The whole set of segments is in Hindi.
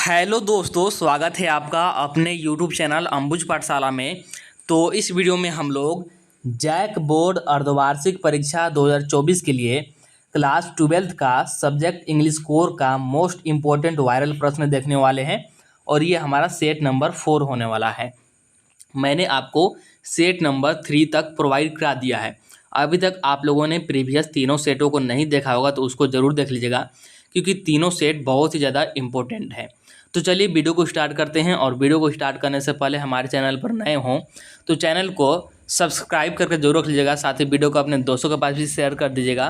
हेलो दोस्तों, स्वागत है आपका अपने यूट्यूब चैनल अंबुज पाठशाला में। तो इस वीडियो में हम लोग जैक बोर्ड अर्धवार्षिक परीक्षा 2024 के लिए क्लास 12th का सब्जेक्ट इंग्लिश कोर का मोस्ट इम्पोर्टेंट वायरल प्रश्न देखने वाले हैं और ये हमारा सेट नंबर 4 होने वाला है। मैंने आपको सेट नंबर 3 तक प्रोवाइड करा दिया है। अभी तक आप लोगों ने प्रीवियस तीनों सेटों को नहीं देखा होगा तो उसको ज़रूर देख लीजिएगा, क्योंकि तीनों सेट बहुत ही ज़्यादा इम्पोर्टेंट है। तो चलिए वीडियो को स्टार्ट करते हैं। और वीडियो को स्टार्ट करने से पहले हमारे चैनल पर नए हों तो चैनल को सब्सक्राइब करके जरूर रख लीजिएगा। साथ ही वीडियो को अपने दोस्तों के पास भी शेयर कर दीजिएगा,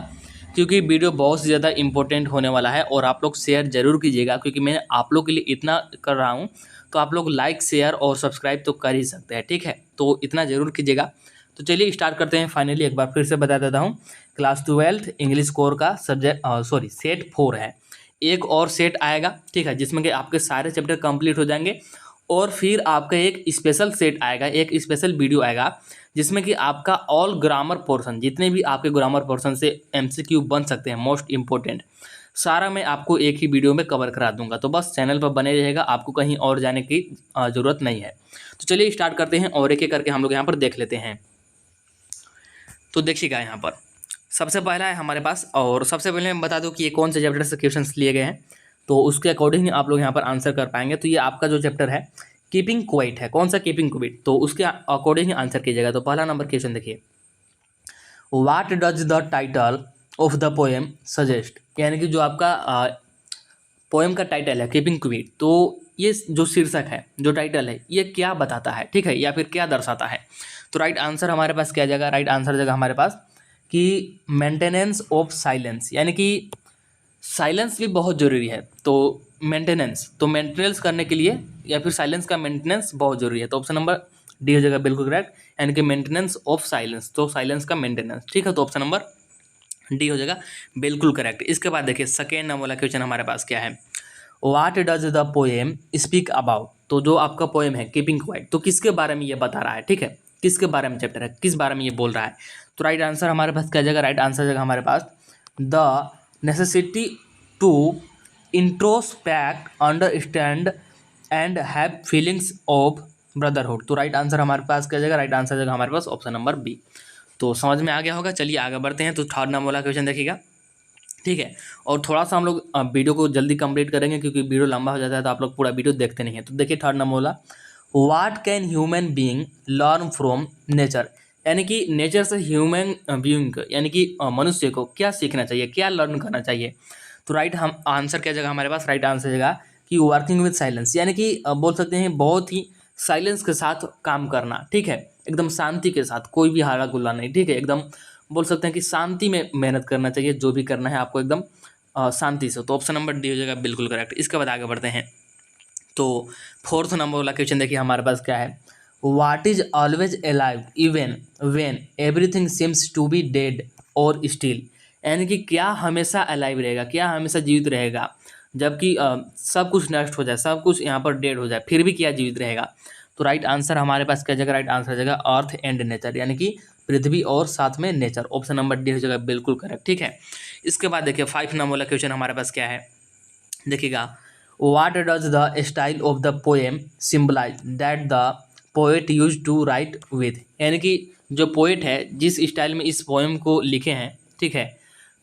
क्योंकि वीडियो बहुत ही ज़्यादा इंपॉर्टेंट होने वाला है। और आप लोग शेयर जरूर कीजिएगा, क्योंकि मैं आप लोग के लिए इतना कर रहा हूँ तो आप लोग लाइक शेयर और सब्सक्राइब तो कर ही सकते हैं, ठीक है। तो इतना ज़रूर कीजिएगा। तो चलिए स्टार्ट करते हैं। फाइनली एक बार फिर से बता देता हूँ, क्लास 12th इंग्लिश कोर का सब्जेक्ट सेट 4 है। एक और सेट आएगा, ठीक है, जिसमें कि आपके सारे चैप्टर कंप्लीट हो जाएंगे। और फिर आपका एक स्पेशल सेट आएगा, एक स्पेशल वीडियो आएगा, जिसमें कि आपका ऑल ग्रामर पोर्शन, जितने भी आपके ग्रामर पोर्शन से एमसीक्यू बन सकते हैं मोस्ट इंपॉर्टेंट, सारा मैं आपको एक ही वीडियो में कवर करा दूंगा। तो बस चैनल पर बने रहेगा, आपको कहीं और जाने की ज़रूरत नहीं है। तो चलिए स्टार्ट करते हैं और एक एक करके हम लोग यहाँ पर देख लेते हैं। तो देखिएगा यहाँ पर सबसे पहला है हमारे पास, और सबसे पहले मैं बता दूं कि ये कौन से चैप्टर से क्वेश्चंस लिए गए हैं, तो उसके अकॉर्डिंग आप लोग यहाँ पर आंसर कर पाएंगे। तो ये आपका जो चैप्टर है कीपिंग क्वाइट है। कौन सा कीपिंग क्वाइट, तो उसके अकॉर्डिंग आंसर कीजिएगा। तो पहला नंबर क्वेश्चन देखिए, what does the title of the poem suggest, यानी कि जो आपका पोएम का टाइटल है कीपिंग क्वाइट, तो ये जो शीर्षक है, जो टाइटल है, ये क्या बताता है, ठीक है, या फिर क्या दर्शाता है। तो राइट आंसर हमारे पास क्या जाएगा, राइट आंसर जाएगा हमारे पास कि मेंटेनेंस ऑफ साइलेंस, यानी कि साइलेंस भी बहुत ज़रूरी है। तो मेंटेनेंस करने के लिए या फिर साइलेंस का मेंटेनेंस बहुत ज़रूरी है। तो ऑप्शन नंबर डी हो जाएगा बिल्कुल करेक्ट, यानी कि मेंटेनेंस ऑफ साइलेंस, तो साइलेंस का मेंटेनेंस, ठीक है। तो ऑप्शन नंबर डी हो जाएगा बिल्कुल करेक्ट। इसके बाद देखिए सेकेंड नंबर वाला क्वेश्चन हमारे पास क्या है, what does the poem speak about. तो जो आपका पोएम है कीपिंग क्वाइट, तो किसके बारे में ये बता रहा है, ठीक है, किसके बारे में चैप्टर है, किस बारे में ये बोल रहा है। तो राइट आंसर हमारे पास क्या जाएगा, राइट आंसर जाएगा हमारे पास the necessity to introspect, understand and have feelings of brotherhood. तो राइट आंसर हमारे पास क्या जाएगा, राइट आंसर जाएगा हमारे पास ऑप्शन नंबर बी। तो समझ में आ गया होगा। चलिए आगे बढ़ते हैं। तो थर्ड नंबर वाला क्वेश्चन देखिएगा, ठीक है। और थोड़ा सा हम लोग वीडियो को जल्दी कंप्लीट करेंगे, क्योंकि वीडियो लंबा हो जाता है तो आप लोग पूरा वीडियो देखते नहीं हैं। तो देखिए थर्ड नंबर वाला, what can human being learn from nature, यानी कि नेचर से ह्यूमन बीइंग यानी कि मनुष्य को क्या सीखना चाहिए, क्या लर्न करना चाहिए। तो राइट हम आंसर क्या जगह हमारे पास, राइट आंसर जगह कि वर्किंग विद साइलेंस, यानी कि बोल सकते हैं बहुत ही साइलेंस के साथ काम करना, ठीक है, एकदम शांति के साथ, कोई भी हल्ला गुल्ला नहीं, ठीक है, एकदम बोल सकते हैं कि शांति में मेहनत करना चाहिए, जो भी करना है आपको एकदम शांति से। तो ऑप्शन नंबर डी हो जाएगा बिल्कुल करेक्ट। इसके बाद आगे बढ़ते हैं। तो फोर्थ नंबर वाला क्वेश्चन देखिए हमारे पास क्या है, what is always alive even when everything seems to be dead और स्टिल, यानी कि क्या हमेशा अलाइव रहेगा, क्या हमेशा जीवित रहेगा, जबकि सब कुछ नष्ट हो जाए, सब कुछ यहाँ पर डेड हो जाए, फिर भी क्या जीवित रहेगा। तो राइट आंसर हमारे पास क्या जगह, राइट आंसर जगह अर्थ एंड नेचर, यानी कि पृथ्वी और साथ में नेचर। ऑप्शन नंबर डी हो जाएगा बिल्कुल करेक्ट, ठीक है। इसके बाद देखिए 5 नंबर वाला क्वेश्चन हमारे पास क्या है, देखिएगा, what does the style of the poem symbolise that the poet use to write with, यानी कि जो पोएट है जिस स्टाइल में इस पोएम को लिखे हैं, ठीक है,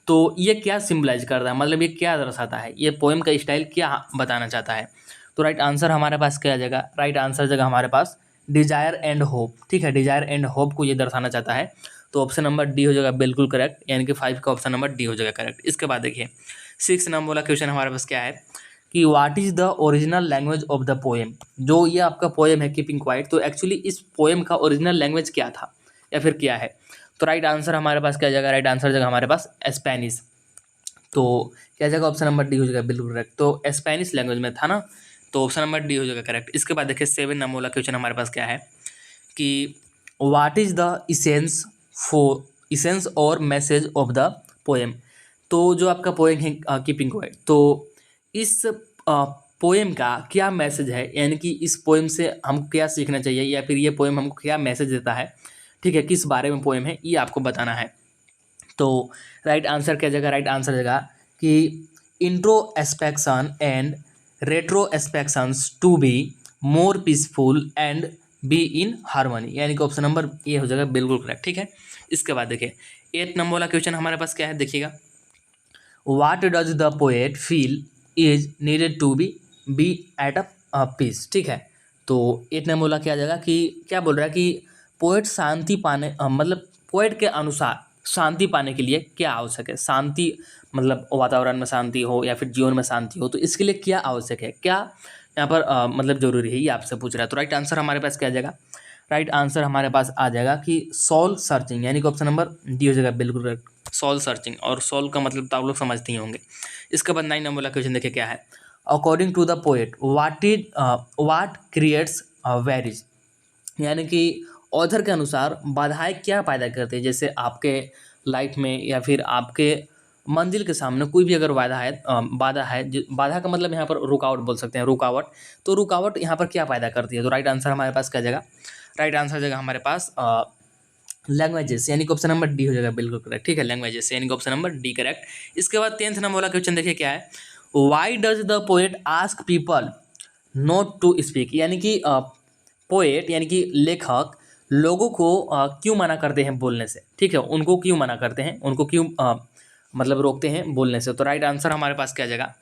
तो ये क्या सिम्बलाइज करता है, मतलब ये क्या दर्शाता है, ये पोएम का स्टाइल क्या बताना चाहता है। तो राइट आंसर हमारे पास क्या जगह, राइट आंसर जगह हमारे पास डिजायर एंड होप, ठीक है, डिजायर एंड होप को ये दर्शाना चाहता है। तो ऑप्शन नंबर डी हो जाएगा बिल्कुल करेक्ट, यानी कि 5 का ऑप्शन नंबर डी हो जाएगा करेक्ट। इसके बाद देखिए 6 नंबर वाला क्वेश्चन हमारे पास क्या है कि what is the original language of the poem. जो ये आपका पोएम है कीपिंग क्वाइट, तो एक्चुअली इस पोएम का ओरिजिनल लैंग्वेज क्या था या फिर क्या है। तो राइट आंसर हमारे पास क्या जाएगा, राइट आंसर जगह हमारे पास स्पेनिश। तो क्या जाएगा, ऑप्शन नंबर डी हो जाएगा बिल्कुल करेक्ट। तो स्पेनिश लैंग्वेज में था ना, तो ऑप्शन नंबर डी हो जाएगा करेक्ट। इसके बाद देखिए 7 नंबर वाला क्वेश्चन हमारे पास क्या है कि व्हाट इज द इसेंस और मैसेज ऑफ द पोएम। तो जो आपका पोएम है कीपिंग क्वाइट, तो इस पोएम का क्या मैसेज है, यानी कि इस पोएम से हमको क्या सीखना चाहिए, या फिर ये पोएम हमको क्या मैसेज देता है, ठीक है, किस बारे में पोएम है, ये आपको बताना है। तो राइट आंसर क्या जगह, राइट आंसर जगह कि introspection and retrospections to be more peaceful and be in harmony, यानी कि ऑप्शन नंबर ए हो जाएगा बिल्कुल करेक्ट। ठीक है, इसके बाद देखिए 8 नंबर वाला क्वेश्चन हमारे पास क्या है, देखिएगा। What does the poet feel is needed to be at a peace. ठीक है, तो 8 नंबर वाला क्या आ जाएगा कि क्या बोल रहा है कि पोएट शांति पाने मतलब पोएट के अनुसार शांति पाने के लिए क्या आवश्यक है। शांति मतलब वातावरण में शांति हो या फिर जीवन में शांति हो, तो इसके लिए क्या आवश्यक है, क्या यहाँ पर मतलब जरूरी है, ये आपसे पूछ रहा है। तो राइट आंसर हमारे पास क्या आ जाएगा, राइट आंसर हमारे पास आ जाएगा कि सोल सर्चिंग, यानी कि ऑप्शन नंबर डी हो जाएगा बिल्कुल करेक्ट, सोल सर्चिंग। और सोल का मतलब तो आप लोग समझते ही होंगे। इसके बाद 9 नंबर वाला क्वेश्चन देखिए क्या है, according to the poet what creates worries, यानी कि ऑथर के अनुसार बाधाएं क्या पैदा करती है। जैसे आपके लाइफ में या फिर आपके मंजिल के सामने कोई भी अगर बाधा है, बाधा का मतलब यहाँ पर रुकावट बोल सकते हैं, रुकावट। तो रुकावट यहाँ पर क्या पैदा करती है, तो राइट आंसर हमारे पास क्या जाएगा, राइट आंसर जाएगा हमारे पास लैंग्वेजेस, यानी कि ऑप्शन नंबर डी हो जाएगा बिल्कुल करेक्ट। ठीक है, लैंग्वेजेस यानी कि ऑप्शन नंबर डी करेक्ट। इसके बाद 10th नंबर वाला क्वेश्चन देखिए क्या है, why does the poet ask people not to speak, यानी कि पोएट यानी कि लेखक लोगों को क्यों मना करते हैं बोलने से। ठीक है, उनको क्यों मना करते हैं, उनको क्यों मतलब रोकते हैं बोलने से। तो राइट आंसर हमारे पास क्या जाएगा,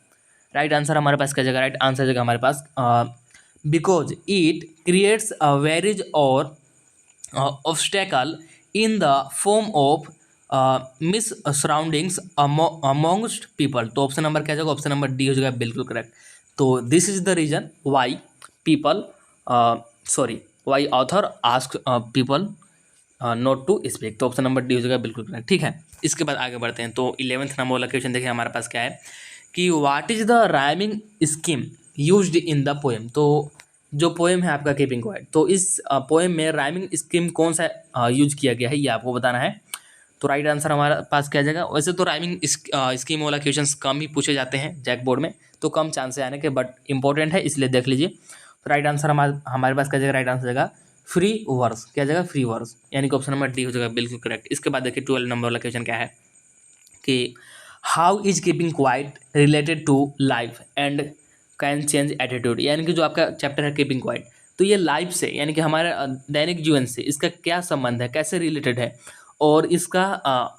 राइट आंसर हमारे पास क्या जाएगा, राइट आंसर जाएगा हमारे पास बिकॉज इट क्रिएट्स अ वेरिज और obstacle in the form of miss surroundings amongst people. तो ऑप्शन नंबर क्या जाएगा, ऑप्शन नंबर डी हो जाएगा बिल्कुल करेक्ट। तो this is the reason why people why author ask people not to speak. तो ऑप्शन नंबर डी हो जाएगा बिल्कुल करेक्ट। ठीक है, इसके बाद आगे बढ़ते हैं। तो 11th नंबर वाला क्वेश्चन देखिए हमारे पास क्या है कि what is the rhyming scheme used in the poem. तो जो पोएम है आपका कीपिंग क्वाइट, तो इस पोएम में राइमिंग स्कीम कौन सा यूज किया गया है, ये आपको बताना है। तो राइट आंसर हमारे पास क्या जाएगा, वैसे तो राइमिंग स्कीम वाला क्वेश्चंस कम ही पूछे जाते हैं जैक बोर्ड में, तो कम चांस है आने के, बट इंपॉर्टेंट है इसलिए देख लीजिए। तो राइट आंसर हमारे पास क्या जाएगा, राइट आंसर जाएगा फ्री वर्स, क्या जाएगा फ्री वर्स, यानी कि ऑप्शन नंबर डी हो जाएगा बिल्कुल करेक्ट। इसके बाद देखिए 12 नंबर वाला क्वेश्चन क्या है कि how is keeping quiet related to life and can change attitude, यानी कि जो आपका चैप्टर है कीपिंग क्वाइट, तो ये लाइफ से यानी कि हमारे दैनिक जीवन से इसका क्या संबंध है, कैसे रिलेटेड है, और इसका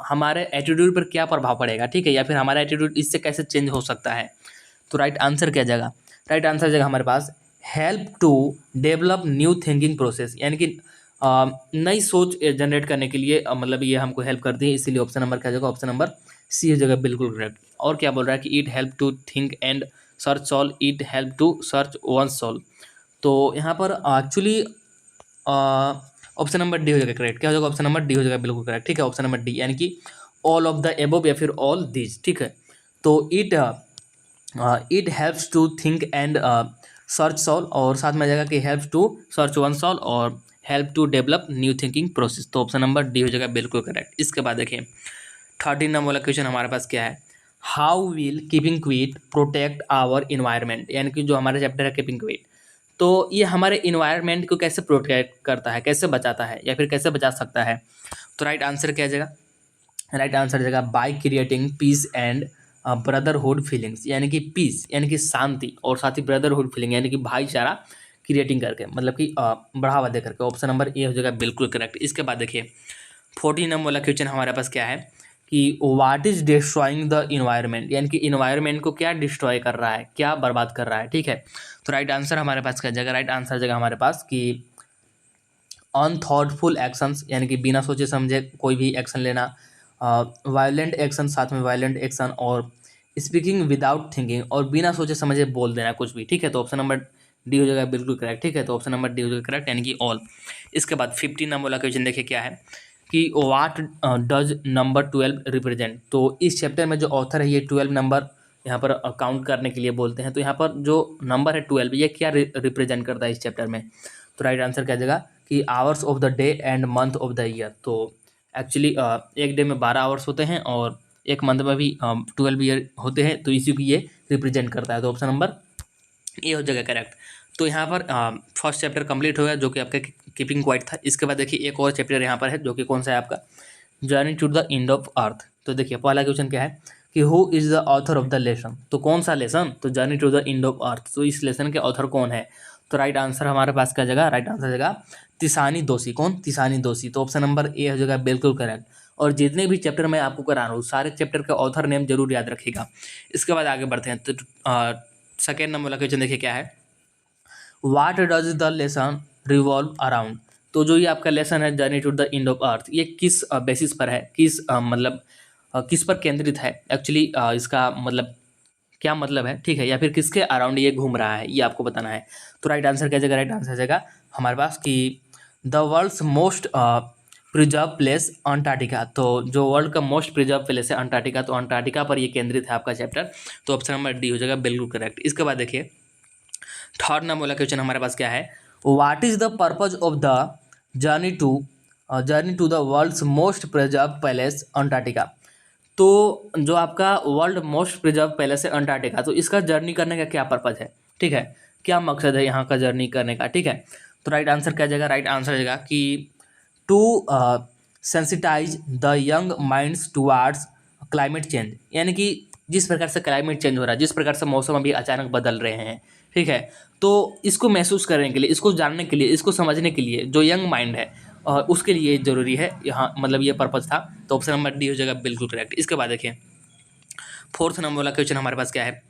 हमारे एटीट्यूड पर क्या प्रभाव पड़ेगा। ठीक है, या फिर हमारा एटीट्यूड इससे कैसे चेंज हो सकता है। तो राइट आंसर क्या जाएगा, राइट आंसर जाएगा हमारे पास help to develop new thinking process, यानी कि नई सोच जनरेट करने के लिए मतलब ये हमको हेल्प करती है, इसीलिए ऑप्शन नंबर क्या जाएगा, ऑप्शन नंबर सी हो जाएगा बिल्कुल करेक्ट। और क्या बोल रहा है कि it help to think and search solve, it help to search one solve. तो यहाँ पर एक्चुअली ऑप्शन नंबर डी हो जाएगा करेक्ट। क्या हो जाएगा, ऑप्शन नंबर डी हो जाएगा बिल्कुल करेक्ट। ठीक है, ऑप्शन नंबर डी यानी कि ऑल ऑफ द एबव या फिर ऑल दीज। ठीक है, तो it helps to think and search solve, और साथ में आ जाएगा कि helps to search one solve और help to develop new thinking process. तो ऑप्शन नंबर डी हो जाएगा बिल्कुल करेक्ट। इसके बाद देखिए 13 नंबर वाला क्वेश्चन हमारे पास क्या है, how will keeping quiet protect our environment, यानी कि जो हमारा चैप्टर है कीपिंग क्विट, तो ये हमारे इन्वायरमेंट को कैसे प्रोटेक्ट करता है, कैसे बचाता है या फिर कैसे बचा सकता है। तो राइट आंसर क्या जाएगा, राइट आंसर जाएगा by creating peace and brotherhood feelings, यानी कि पीस यानी कि शांति और साथ ही ब्रदरहुड फीलिंग यानी कि भाईचारा क्रिएटिंग करके, मतलब कि बढ़ावा दे करके। ऑप्शन नंबर ए हो जाएगा बिल्कुल करेक्ट। इसके बाद देखिए 14 नंबर वाला क्वेश्चन हमारे पास क्या है कि what is destroying the environment, यानी कि इन्वायरमेंट को क्या डिस्ट्रॉय कर रहा है, क्या बर्बाद कर रहा है। ठीक है, तो राइट आंसर हमारे पास क्या जाएगा, राइट आंसर जाएगा हमारे पास कि अनथॉटफुल एक्शंस, यानी कि बिना सोचे समझे कोई भी एक्शन लेना, वायलेंट एक्शन, साथ में वायलेंट एक्शन, और स्पीकिंग विदाउट थिंकिंग, और बिना सोचे समझे बोल देना कुछ भी। ठीक है, तो ऑप्शन नंबर डी हो जाएगा बिल्कुल करेक्ट। ठीक है, तो ऑप्शन नंबर डी हो जाएगा करेक्ट, यानी कि ऑल। इसके बाद 15 नंबर वाला क्वेश्चन देखिए क्या है कि व्हाट डज नंबर 12 रिप्रेजेंट। तो इस चैप्टर में जो ऑथर है ये 12 नंबर यहाँ पर काउंट करने के लिए बोलते हैं। तो यहाँ पर जो नंबर है 12 ये क्या रिप्रेजेंट करता है इस चैप्टर में। तो राइट आंसर क्या जाएगा कि hours of the day and month of the year. तो एक्चुअली एक डे में 12 आवर्स होते हैं और एक मंथ में भी 12 ईयर होते हैं, तो इसी को ये रिप्रेजेंट करता है। तो ऑप्शन नंबर ए हो जाएगा करेक्ट। तो यहाँ पर फर्स्ट चैप्टर कंप्लीट हो गया जो कि आपका कीपिंग क्वाइट था। इसके बाद देखिए एक और चैप्टर यहाँ पर है जो कि कौन सा है आपका journey to the end of earth. तो देखिए पहला क्वेश्चन क्या है कि who is the author of the lesson. तो कौन सा लेसन? तो journey to the end of earth. तो इस लेसन के ऑथर कौन है? तो राइट आंसर हमारे पास क्या जगह? राइट आंसर जगह तिसानी दोषी। कौन? तिसानी दोषी। तो ऑप्शन नंबर ए हो जाएगा बिल्कुल करेक्ट। और जितने भी चैप्टर मैं आपको करा रहा हूँ सारे चैप्टर का ऑथर नेम जरूर याद रखिएगा। इसके बाद आगे बढ़ते हैं। तो सेकेंड नंबर वाला क्वेश्चन देखिए क्या है, what does the lesson revolve around. तो जो ये आपका लेसन है journey to the end of earth, ये किस बेसिस पर है, किस मतलब किस पर केंद्रित है एक्चुअली, इसका मतलब क्या मतलब है, ठीक है, या फिर किसके अराउंड ये घूम रहा है, ये आपको बताना है। तो राइट आंसर क्या जगह? राइट आंसर जगह हमारे पास कि the world's most preserve place Antarctica. तो जो वर्ल्ड का मोस्ट प्रिजर्व प्लेस है अंटार्कटिका, तो अंटार्कटिका पर ये केंद्रित है आपका चैप्टर। तो ऑप्शन नंबर डी हो जाएगा बिल्कुल करेक्ट। इसके बाद देखिए थर्ड नंबर वाला क्वेश्चन हमारे पास क्या है, what is the purpose of the journey to the world's most preserve palace Antarctica. तो जो आपका वर्ल्ड मोस्ट प्रिजर्व पैलेस है अंटार्कटिका, तो इसका जर्नी करने का क्या पर्पज है, ठीक है, क्या मकसद है यहाँ का जर्नी करने का, ठीक है। तो राइट आंसर क्या जगह? राइट आंसर जगह कि to sensitise the young minds towards climate change. यानी कि जिस प्रकार से क्लाइमेट चेंज हो रहा है, जिस प्रकार से मौसम अभी अचानक बदल रहे हैं, ठीक है, तो इसको महसूस करने के लिए, इसको जानने के लिए, इसको समझने के लिए जो यंग माइंड है उसके लिए ज़रूरी है यहाँ, मतलब ये पर्पज़ था। तो ऑप्शन नंबर डी हो जाएगा बिल्कुल करेक्ट। इसके बाद देखिए फोर्थ नंबर वाला क्वेश्चन हमारे पास क्या है,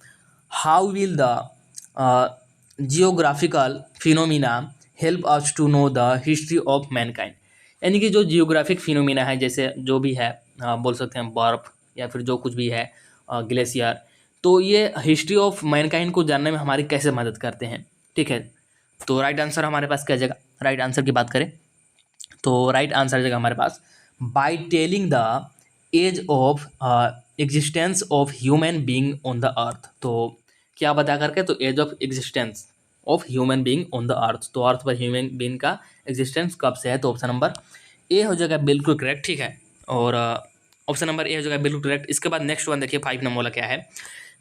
how will the geographical phenomena help us to know the history of mankind. यानी कि जो जियोग्राफिक फिनोमिना है, जैसे जो भी है बोल सकते हैं बर्फ या फिर जो कुछ भी है ग्लेशियर, तो ये हिस्ट्री ऑफ मैनकाइंड को जानने में हमारी कैसे मदद करते हैं, ठीक है। तो राइट आंसर हमारे पास क्या जगह? राइट आंसर की बात करें तो राइट आंसर जगह हमारे पास by telling the age of existence of human being on the earth. तो क्या बता करके? तो age of existence of human being on the earth. तो अर्थ पर ह्यूमन बीइंग का एग्जिस्टेंस कब से है? तो ऑप्शन नंबर ए हो जाएगा बिल्कुल करेक्ट, ठीक है। और ऑप्शन नंबर ए हो जाएगा बिल्कुल करेक्ट। इसके बाद नेक्स्ट वन देखिए 5 नंबर वाला क्या है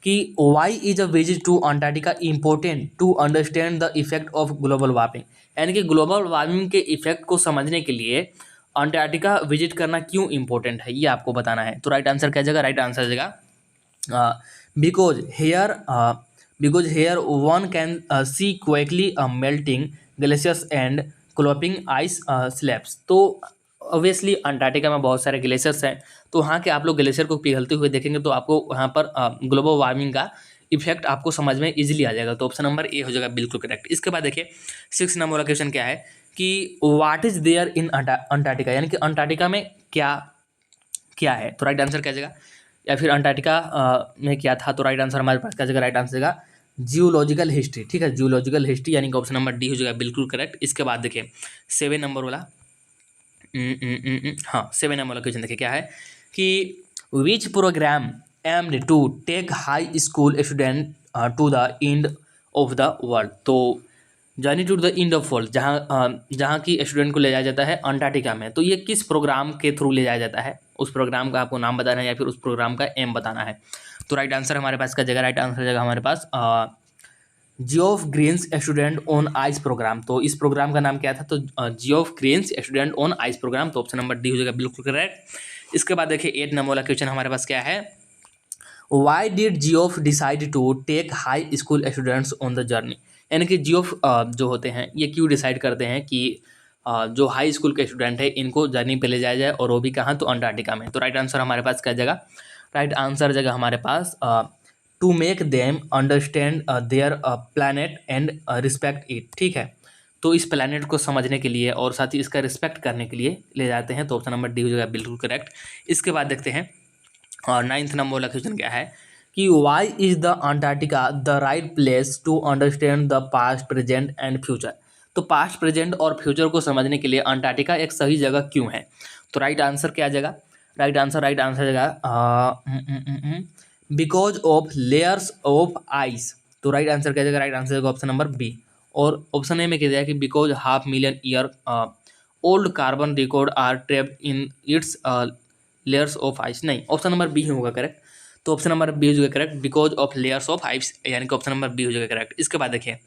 कि why is a visit to Antarctica important to understand the effect of global warming. यानी कि ग्लोबल वार्मिंग के इफेक्ट को समझने के लिए अंटार्कटिका विजिट करना क्यों इंपॉर्टेंट है, ये आपको बताना है। तो राइट आंसर क्या जगह? राइट आंसर जगह because here one can see quickly melting glaciers and collapsing ice slabs. तो ऑब्वियसली अंटार्कटिका में बहुत सारे ग्लेशियर्स हैं, तो वहाँ के आप लोग ग्लेशियर को पिघलते हुए देखेंगे तो आपको वहाँ पर ग्लोबल वार्मिंग का इफेक्ट आपको समझ में इजीली आ जाएगा। तो ऑप्शन नंबर ए हो जाएगा बिल्कुल करेक्ट। इसके बाद देखिए 6 नंबर वाला क्वेश्चन क्या है कि what is there in Antarctica. यानी कि अंटार्कटिका में क्या क्या है? तो राइट आंसर क्या जगह? या फिर अंटार्कटिका में क्या था? तो राइट आंसर हमारे पास क्या जगह? राइट आंसर जगह जियोलॉजिकल हिस्ट्री, ठीक है, जियोलॉजिकल हिस्ट्री, यानी कि ऑप्शन नंबर डी हो जाएगा बिल्कुल करेक्ट। इसके बाद देखिए 7 नंबर वाला हाँ 7 नंबर वाला क्वेश्चन देखिए क्या है कि which program aimed to take high school student to the end of the world. तो journey to the end of world जहाँ की स्टूडेंट को ले जाया जाता है अंटार्कटिका में, तो ये किस प्रोग्राम के थ्रू ले जाया जाता है? उस प्रोग्राम का आपको नाम बताना है या फिर उस प्रोग्राम का एम बताना है। तो राइट आंसर हमारे पास क्या जगह? राइट आंसर जगह हमारे पास Geoff Green's student on ice program. तो इस प्रोग्राम का नाम क्या था? तो Geoff Green's student on ice program. तो ऑप्शन नंबर डी हो जाएगा बिल्कुल करेक्ट। इसके बाद देखिए 8 नंबर वाला क्वेश्चन हमारे पास क्या है, why did Geoff decide to take high school students on the journey. यानी कि जियोफ जो होते हैं ये क्यों डिसाइड करते हैं कि जो हाई स्कूल के स्टूडेंट है इनको जर्नी पे ले जाया जाए, और वो भी कहाँ? तो अंटार्कटिका में। तो राइट आंसर हमारे पास क्या जगह? राइट आंसर जगह हमारे पास to make them understand their planet and respect it, ठीक है। तो इस प्लानट को समझने के लिए और साथ ही इसका रिस्पेक्ट करने के लिए ले जाते हैं। तो ऑप्शन नंबर डी हो जाएगा बिल्कुल करेक्ट। इसके बाद देखते हैं और 9th नंबर वाला क्वेश्चन क्या है कि why is the Antarctica the right place to understand the past present and future. तो पास्ट प्रेजेंट और फ्यूचर को समझने के लिए अंटार्कटिका एक सही जगह क्यों है? तो राइट आंसर क्या जगह? राइट आंसर जगह because of layers of ice. तो राइट आंसर क्या जगह? राइट आंसर जगह ऑप्शन नंबर बी। और ऑप्शन ए में क्या दिया कि because 500,000 year old carbon record are trapped in its layers of ice. नहीं, ऑप्शन नंबर बी ही होगा करेक्ट। तो ऑप्शन नंबर बी हो जाएगा correct, because of layers of ice, यानी कि ऑप्शन नंबर बी हो जाएगा करेक्ट। इसके बाद देखिए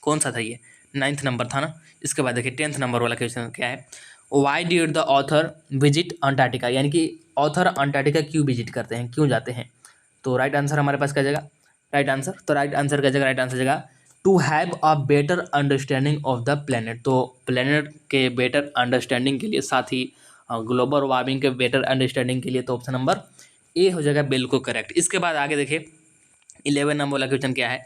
कौन सा था ये? 9th नंबर था ना। इसके बाद देखिए 10th नंबर वाला क्वेश्चन क्या है, why did the author visit Antarctica, यानी कि ऑथर अंटार्कटिका क्यों विजिट करते हैं, क्यों जाते हैं। तो राइट आंसर हमारे पास क्या जाएगा, राइट आंसर, तो राइट आंसर क्या जाएगा, राइट आंसर जाएगा to have a better understanding of the planet. तो प्लेनेट के बेटर अंडरस्टैंडिंग के लिए, साथ ही ग्लोबल वार्मिंग के बेटर अंडरस्टैंडिंग के लिए, तो ऑप्शन नंबर ए हो जाएगा बिल्कुल करेक्ट। इसके बाद आगे देखिए 11 नंबर वाला क्वेश्चन क्या है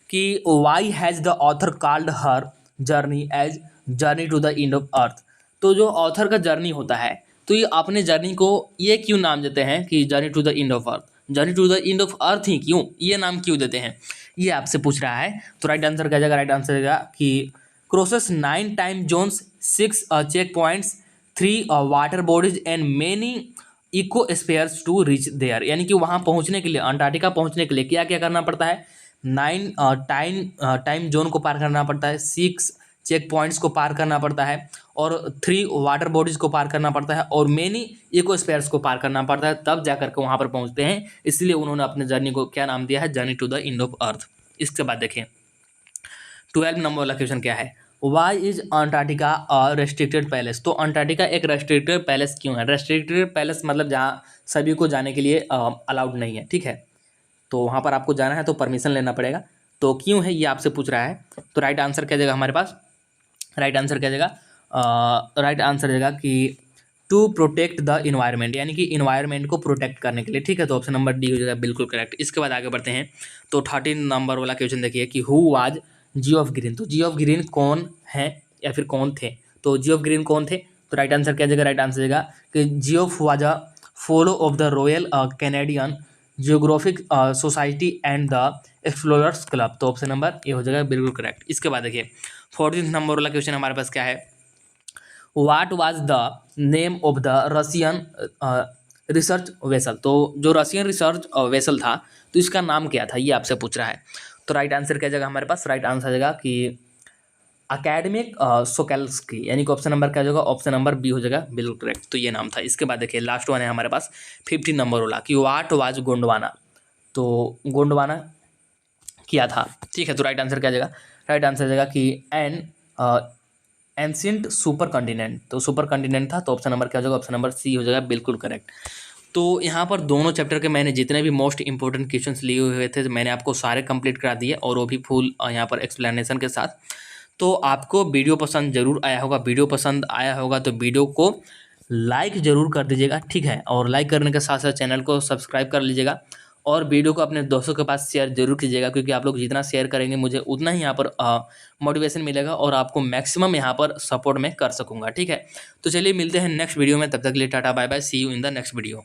कि why has the author called her journey as journey to the end of earth. तो जो ऑथर का जर्नी होता है, तो ये अपने जर्नी को ये क्यों नाम देते हैं कि journey to the end of earth, journey to the end of earth ही क्यों, ये नाम क्यों देते हैं, ये आपसे पूछ रहा है। तो राइट आंसर क्या जाएगा, राइट आंसर जाएगा कि crosses 9 time zones, 6 check points, 3 water bodies and many ecospheres to reach there. यानी कि वहाँ पहुँचने के लिए, अंटार्कटिका पहुँचने के लिए क्या क्या करना पड़ता है, 9 टाइम जोन को पार करना पड़ता है, 6 चेक पॉइंट्स को पार करना पड़ता है, और 3 वाटर बॉडीज को पार करना पड़ता है, और मेनी इकोस्फीयर्स को पार करना पड़ता है, तब जा करके वहाँ पर पहुँचते हैं। इसलिए उन्होंने अपने जर्नी को क्या नाम दिया है, journey to the end of earth. इसके बाद देखिए 12 नंबर वाला क्वेश्चन क्या है, why is Antarctica a restricted palace. तो अंटार्कटिका एक रेस्ट्रिक्टेड पैलेस क्यों है, रेस्ट्रिक्टेड पैलेस मतलब जहाँ सभी को जाने के लिए अलाउड नहीं है, ठीक है, तो वहाँ पर आपको जाना है तो परमिशन लेना पड़ेगा, तो क्यों है ये आपसे पूछ रहा है। तो राइट आंसर क्या जाएगा हमारे पास, राइट आंसर क्या जाएगा, राइट आंसर जाएगा कि टू प्रोटेक्ट द इन्वायरमेंट, यानी कि इन्वायरमेंट को प्रोटेक्ट करने के लिए, ठीक है, तो ऑप्शन नंबर डी हो जाएगा बिल्कुल करेक्ट। इसके बाद आगे बढ़ते हैं तो 13 नंबर वाला क्वेश्चन देखिए कि हु वाज जियोफ ग्रीन। तो जियोफ ग्रीन कौन है या फिर कौन थे, तो जियोफ ग्रीन कौन थे, तो राइट आंसर क्या जाएगा, राइट आंसर जाएगा कि Geoff was a follow of the royal Canadian geographic society and the explorers club. तो ऑप्शन नंबर ए हो जाएगा बिल्कुल करेक्ट। इसके बाद देखिए 14 नंबर वाला क्वेश्चन हमारे पास क्या है, what was the name of the Russian research vessel. तो जो रशियन रिसर्च वेसल था, तो इसका नाम क्या था, ये आपसे पूछ रहा है। तो राइट आंसर क्या जाएगा हमारे पास, राइट आंसर जाएगा कि अकेडमिक सोकेल्स्की, यानी कि ऑप्शन नंबर क्या जाएगा, ऑप्शन नंबर बी हो जाएगा बिल्कुल करेक्ट। तो ये नाम था। इसके बाद देखिए लास्ट वन है हमारे पास 15 नंबर वाला कि व्हाट वाज गोंडवाना। तो गोंडवाना किया था, ठीक है, तो राइट आंसर क्या जाएगा, राइट आंसर जाएगा कि एंशिएंट सुपर कॉन्टिनेंट। तो सुपर कॉन्टिनेंट था, तो ऑप्शन नंबर क्या हो जाएगा, ऑप्शन नंबर सी हो जाएगा बिल्कुल करेक्ट। तो यहाँ पर दोनों चैप्टर के मैंने जितने भी मोस्ट इंपॉर्टेंट क्वेश्चंस लिए हुए थे, मैंने आपको सारे कंप्लीट करा दिए, और वो भी फुल यहाँ पर एक्सप्लेनेशन के साथ। तो आपको वीडियो पसंद जरूर आया होगा, वीडियो पसंद आया होगा तो वीडियो को लाइक ज़रूर कर दीजिएगा, ठीक है, और लाइक करने के साथ साथ चैनल को सब्सक्राइब कर लीजिएगा, और वीडियो को अपने दोस्तों के पास शेयर जरूर कीजिएगा, क्योंकि आप लोग जितना शेयर करेंगे मुझे उतना ही यहाँ पर मोटिवेशन मिलेगा, और आपको मैक्सिमम यहाँ पर सपोर्ट में कर सकूँगा, ठीक है। तो चलिए मिलते हैं नेक्स्ट वीडियो में, तब तक के लिए tata bye bye, see you in the next video.